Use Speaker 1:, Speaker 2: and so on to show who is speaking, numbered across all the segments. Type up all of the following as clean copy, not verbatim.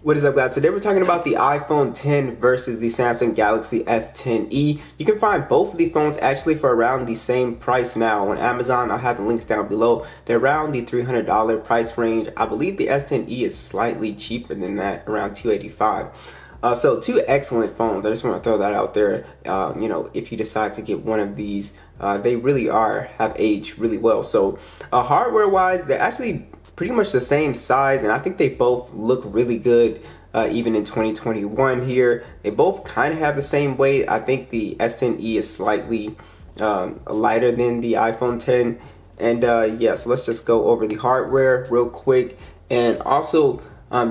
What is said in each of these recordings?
Speaker 1: What is up, guys? Today we're talking about the iPhone 10 versus the Samsung Galaxy S10e. You can find both of these phones actually for around the same price now on Amazon. I'll have the links down below. They're around the $300 price range. I believe the S10e is slightly cheaper than that, around $285. So two excellent phones. I just want to throw that out there. If you decide to get one of these, they really have aged really well. So hardware-wise, they're actually pretty much the same size, and I think they both look really good even in 2021 here. They both kind of have the same weight. I think the S10e is slightly lighter than the iPhone 10. And yeah, so let's just go over the hardware real quick. And also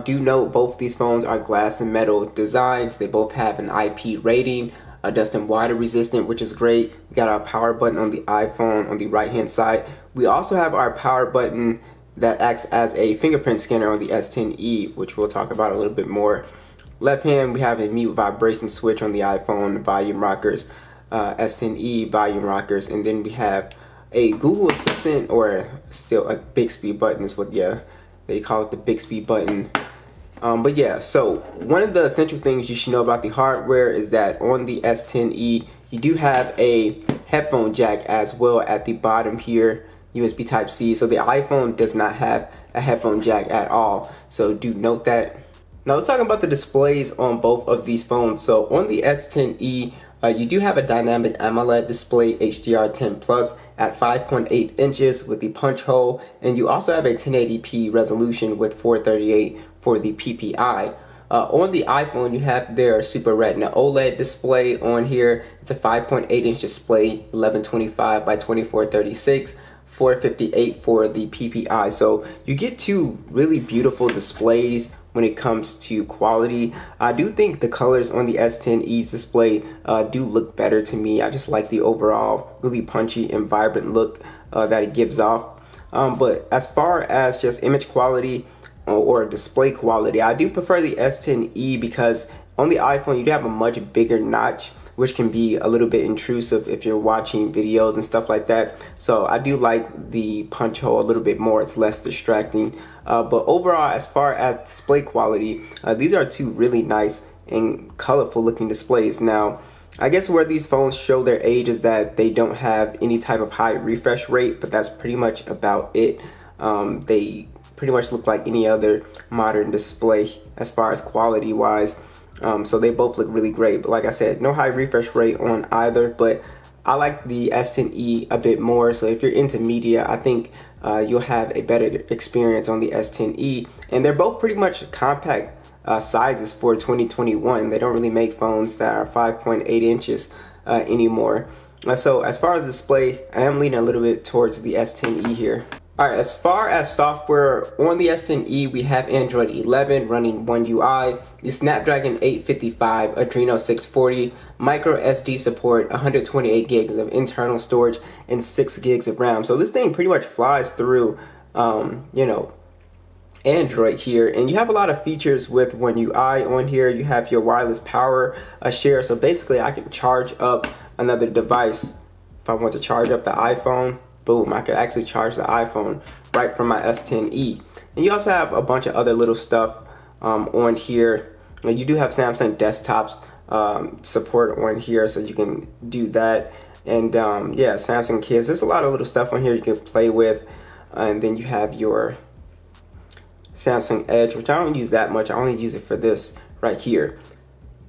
Speaker 1: do note both these phones are glass and metal designs. They both have an IP rating, dust and water resistant, which is great. We got our power button on the iPhone on the right hand side. We also have our power button that acts as a fingerprint scanner on the S10e, which we'll talk about a little bit more. Left hand, we have a mute vibration switch on the iPhone, volume rockers, S10e volume rockers, and then we have a Google Assistant, or still a Bixby button is what, yeah, they call it the Bixby button. But yeah, so one of the essential things you should know about the hardware is that on the S10e, you do have a headphone jack as well at the bottom here, USB Type-C. So the iPhone does not have a headphone jack at all. So do note that. Now let's talk about the displays on both of these phones. So on the S10e, you do have a dynamic AMOLED display, HDR10 Plus, at 5.8 inches with the punch hole, and you also have a 1080p resolution with 438 for the PPI. On the iPhone, you have their Super Retina OLED display on here. It's a 5.8 inch display, 1125 by 2436. 458 for the PPI. So you get two really beautiful displays when it comes to quality. I do think the colors on the S10e's display do look better to me. I just like the overall really punchy and vibrant look that it gives off. But as far as just image quality or display quality, I do prefer the S10e because on the iPhone you do have a much bigger notch, which can be a little bit intrusive if you're watching videos and stuff like that. So I do like the punch hole a little bit more. It's less distracting. But overall, as far as display quality, these are two really nice and colorful looking displays. Now, I guess where these phones show their age is that they don't have any type of high refresh rate, but that's pretty much about it. They pretty much look like any other modern display as far as quality wise. So they both look really great, but like I said, no high refresh rate on either, but I like the S10e a bit more. So if you're into media, I think you'll have a better experience on the S10e, and they're both pretty much compact sizes for 2021. They don't really make phones that are 5.8 inches anymore. So as far as display, I am leaning a little bit towards the S10e here. Alright, as far as software, on the S10e we have Android 11 running One UI, the Snapdragon 855 Adreno 640, micro SD support, 128 gigs of internal storage, and 6 gigs of RAM. So this thing pretty much flies through, Android here, and you have a lot of features with One UI on here. You have your wireless power share, so basically I can charge up another device. If I want to charge up the iPhone, boom, I could actually charge the iPhone right from my S10e. And you also have a bunch of other little stuff on here. And you do have Samsung desktops support on here, so you can do that. And yeah, Samsung Kids, there's a lot of little stuff on here you can play with. And then you have your Samsung Edge, which I don't use that much. I only use it for this right here.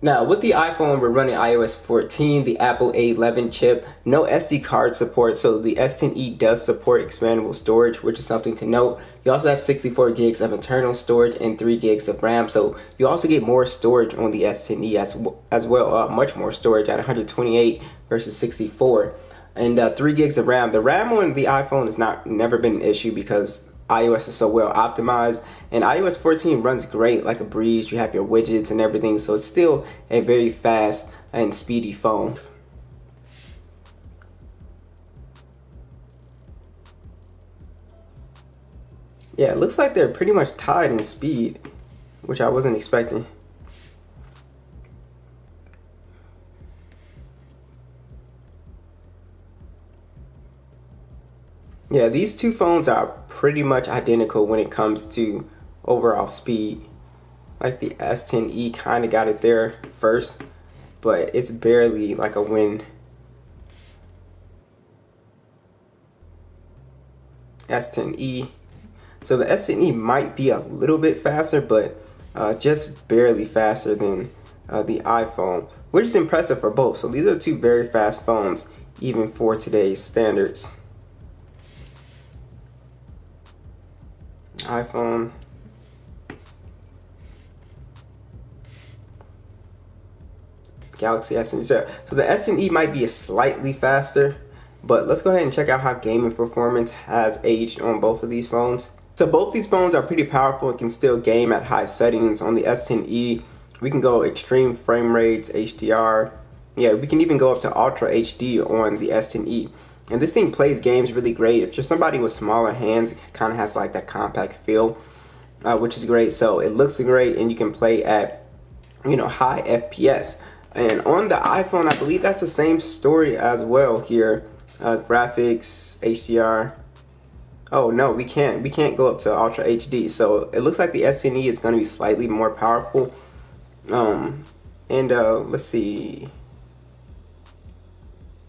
Speaker 1: Now, with the iPhone, we're running iOS 14, the Apple A11 chip, no SD card support, so the S10e does support expandable storage, which is something to note. You also have 64 gigs of internal storage and 3 gigs of RAM, so you also get more storage on the S10e as well, much more storage at 128 versus 64, and 3 gigs of RAM. The RAM on the iPhone has never been an issue because iOS is so well optimized, and iOS 14 runs great like a breeze. You have your widgets and everything, so it's still a very fast and speedy phone. Yeah, it looks like they're pretty much tied in speed, which I wasn't expecting. Yeah, these two phones are pretty much identical when it comes to overall speed. like the S10e kind of got it there first, but it's barely like a win. S10e. So the S10e might be a little bit faster, but just barely faster than the iPhone, which is impressive for both. So these are two very fast phones, even for today's standards. iPhone. Galaxy S10e. So the S10e might be slightly faster, but let's go ahead and check out how gaming performance has aged on both of these phones. So both these phones are pretty powerful and can still game at high settings. On the S10e, we can go extreme frame rates, HDR. Yeah, we can even go up to Ultra HD on the S10e. And this thing plays games really great. If you're somebody with smaller hands, it kind of has like that compact feel, which is great. So it looks great, and you can play at, you know, high FPS. And on the iPhone, I believe that's the same story as well here. Graphics, HDR. Oh no, we can't go up to Ultra HD. So it looks like the S10e is going to be slightly more powerful. Let's see.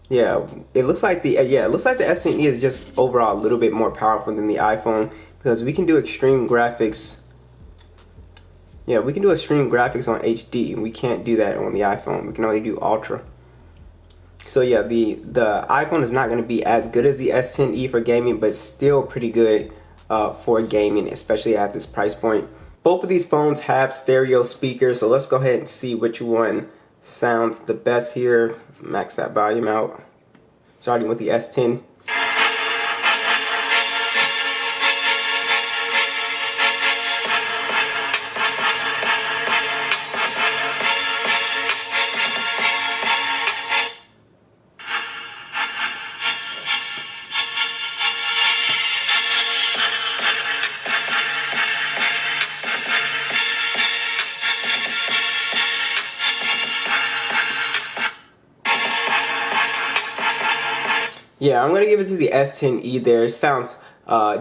Speaker 1: Yeah, it looks like the S10e is just overall a little bit more powerful than the iPhone, because we can do extreme graphics. Yeah, we can do extreme graphics on HD. We can't do that on the iPhone. We can only do Ultra. So yeah, the iPhone is not going to be as good as the S10e for gaming, but still pretty good for gaming, especially at this price point. Both of these phones have stereo speakers, so let's go ahead and see which one sounds the best here. Max that volume out. Starting with the S10. Yeah, I'm gonna give it to the S10e there. It sounds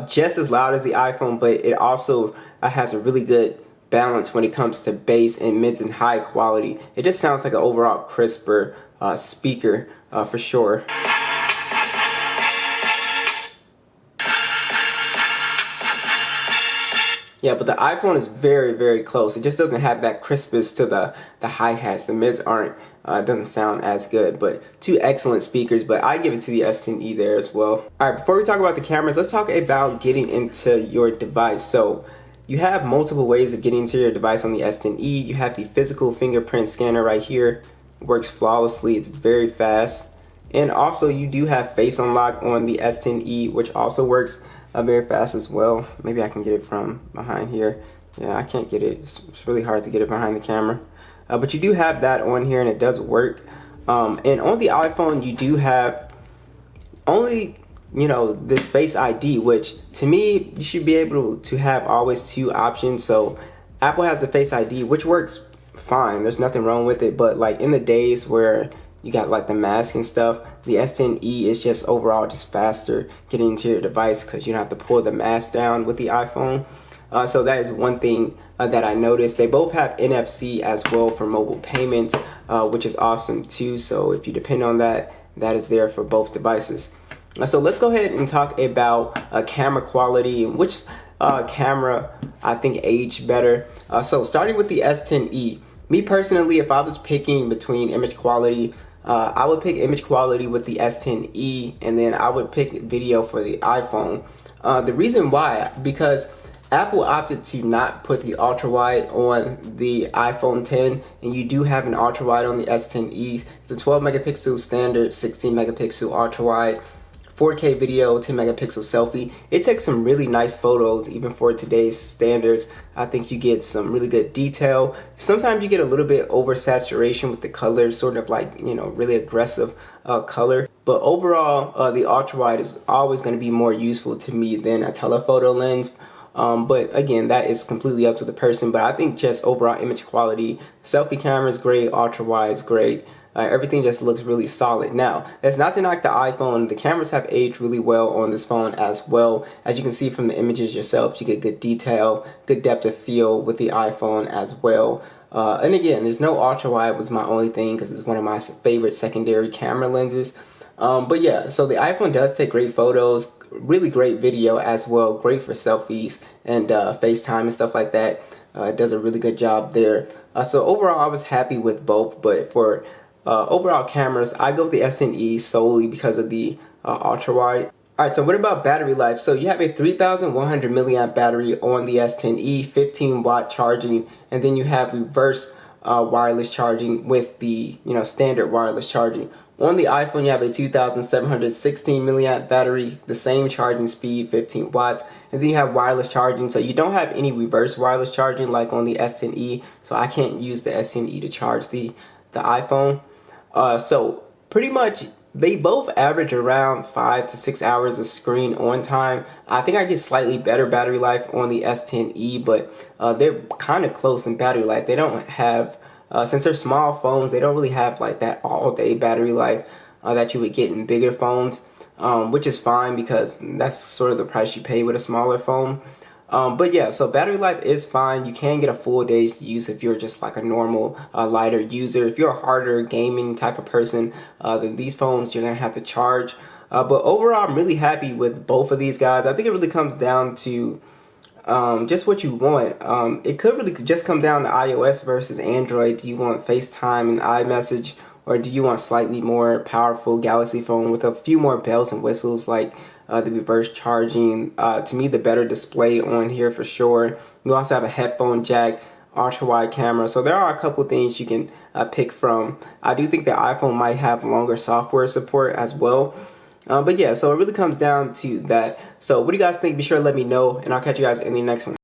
Speaker 1: just as loud as the iPhone, but it also has a really good balance when it comes to bass and mids and high quality. It just sounds like an overall crisper speaker for sure. Yeah, but the iPhone is very, very close. It just doesn't have that crispness to the hi-hats. The mids aren't, it doesn't sound as good, but two excellent speakers, but I give it to the S10e there as well. All right, before we talk about the cameras, let's talk about getting into your device. So you have multiple ways of getting into your device on the S10e. You have the physical fingerprint scanner right here. It works flawlessly, it's very fast. And also you do have face unlock on the S10e, which also works very fast as well. Maybe I can get it from behind here. Yeah, I can't get it. It's really hard to get it behind the camera. But you do have that on here, and it does work. And on the iPhone, you do have only, you know, this Face ID, which to me, you should be able to have always two options. So Apple has the Face ID, which works fine. There's nothing wrong with it. But like in the days where you got like the mask and stuff, the S10e is just overall just faster getting into your device because you don't have to pull the mask down with the iPhone. So that is one thing that I noticed. They both have NFC as well for mobile payments, which is awesome too. So if you depend on that, that is there for both devices. So let's go ahead and talk about camera quality and which camera I think aged better. So starting with the S10e, me personally, if I was picking between image quality, I would pick image quality with the S10e, and then I would pick video for the iPhone. The reason why, because Apple opted to not put the ultra wide on the iPhone 10, and you do have an ultra wide on the S10e. It's a 12 megapixel standard, 16 megapixel ultra wide, 4K video, 10 megapixel selfie. It takes some really nice photos even for today's standards. I think you get some really good detail. Sometimes you get a little bit oversaturation with the color, sort of like, you know, really aggressive color. But overall, the ultra wide is always going to be more useful to me than a telephoto lens. But again, that is completely up to the person. But I think just overall image quality, selfie camera is great, ultra wide is great. Everything just looks really solid. Now, that's not to knock the iPhone. The cameras have aged really well on this phone as well. As you can see from the images yourself, you get good detail, good depth of field with the iPhone as well. And again, there's no ultra wide was my only thing because it's one of my favorite secondary camera lenses. But yeah, so the iPhone does take great photos, really great video as well, great for selfies and FaceTime and stuff like that. It does a really good job there. So overall, I was happy with both, but for overall cameras, I go with the S10e solely because of the ultra wide. Alright, so what about battery life? So you have a 3,100 milliamp battery on the S10e, 15 watt charging, and then you have reverse wireless charging with the standard wireless charging. On the iPhone, you have a 2,716 milliamp battery, the same charging speed, 15 watts, and then you have wireless charging. So you don't have any reverse wireless charging like on the S10e, so I can't use the S10e to charge the iPhone. So pretty much they both average around 5 to 6 hours of screen on time. I think I get slightly better battery life on the S10e, but they're kind of close in battery life. They don't have, since they're small phones, they don't really have like that all-day battery life that you would get in bigger phones, which is fine because that's sort of the price you pay with a smaller phone. But yeah, so battery life is fine. You can get a full day's use if you're just like a normal lighter user. If you're a harder gaming type of person, then these phones you're gonna have to charge. But overall, I'm really happy with both of these guys. I think it really comes down to just what you want. It could really just come down to iOS versus Android. Do you want FaceTime and iMessage, or do you want slightly more powerful Galaxy phone with a few more bells and whistles like the reverse charging? To me, the better display on here for sure. You also have a headphone jack, ultra wide camera, so there are a couple things you can pick from. I do think the iPhone might have longer software support as well. But yeah, so it really comes down to that. So what do you guys think? Be sure to let me know, and I'll catch you guys in the next one.